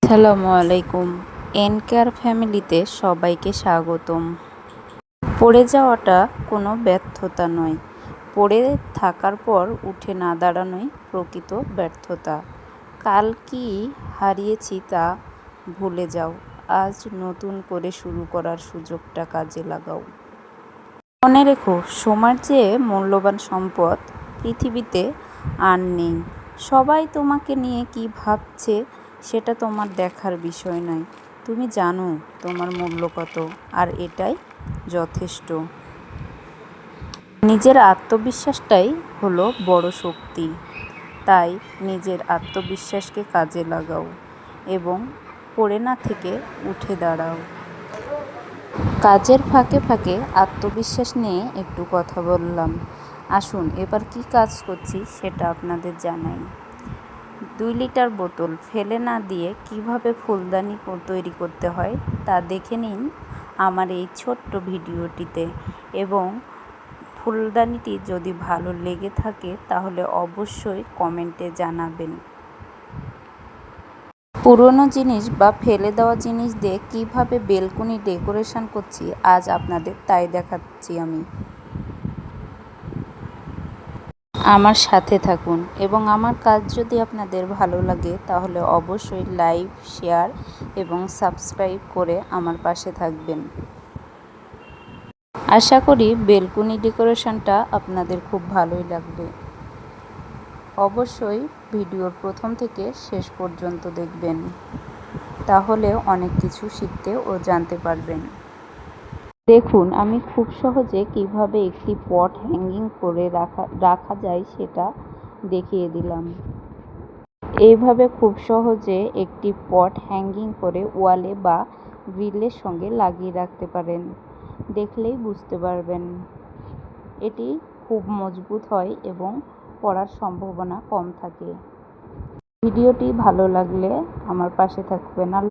আসসালামু আলাইকুম। এনকেয়ার ফ্যামিলিতে সবাইকে স্বাগতম। পড়ে যাওয়াটা কোনো ব্যর্থতা নয়, পড়ে থাকার পর উঠে না দাঁড়ানোই প্রকৃত ব্যর্থতা। কাল কি হারিয়েছি তা ভুলে যাও, আজ নতুন করে শুরু করার সুযোগটা কাজে লাগাও। মনে রেখো, সময়ের চেয়ে মূল্যবান সম্পদ পৃথিবীতে আর নেই। সবাই তোমাকে নিয়ে কি ভাবছে সেটা তোমার দেখার বিষয় নয়। তুমি জানো তোমার মূল্য কত, আর এটাই যথেষ্ট। নিজের আত্মবিশ্বাসটাই হলো বড় শক্তি। তাই নিজের আত্মবিশ্বাসকে কাজে লাগাও এবং পড়ে না থেকে উঠে দাঁড়াও। কাজের ফাঁকে ফাঁকে আত্মবিশ্বাস নিয়ে একটু কথা বললাম। আসুন এবার কি কাজ করছি সেটা আপনাদের জানাই। 2 লিটার বোতল ফেলে না দিয়ে কিভাবে ফুলদানি তৈরি করতে হয় তা দেখে নিন আমার এই ছোট্ট ভিডিওটিতে। এবং ফুলদানিটি যদি ভালো লেগে থাকে তাহলে অবশ্যই কমেন্টে জানাবেন। পুরনো জিনিস বা ফেলে দেওয়া জিনিস দিয়ে কিভাবে বেলকনি ডেকোরেশন করছি আজ আপনাদের তাই দেখাচ্ছি আমি। আমার সাথে থাকুন এবং আমার কাজ যদি আপনাদের ভালো লাগে তাহলে অবশ্যই লাইক, শেয়ার এবং সাবস্ক্রাইব করে আমার পাশে থাকবেন। আশা করি বেলকনি ডেকোরেশনটা আপনাদের খুব ভালোই লাগবে। অবশ্যই ভিডিওর প্রথম থেকে শেষ পর্যন্ত দেখবেন, তাহলে অনেক কিছু শিখতে ও জানতে পারবেন। দেখুন আমি খুব সহজে কিভাবে একটি পট হ্যাঙ্গিং করে রাখা যায় সেটা দেখিয়ে দিলাম। এইভাবে খুব সহজে একটি পট হ্যাঙ্গিং করে ওয়ালে বা গ্রিলের সঙ্গে লাগিয়ে রাখতে পারেন। দেখলেই বুঝতে পারবেন। এটি খুব মজবুত হয় এবং পড়ার সম্ভাবনা কম থাকে। ভিডিওটি ভালো লাগলে আমার পাশে থাকবেন।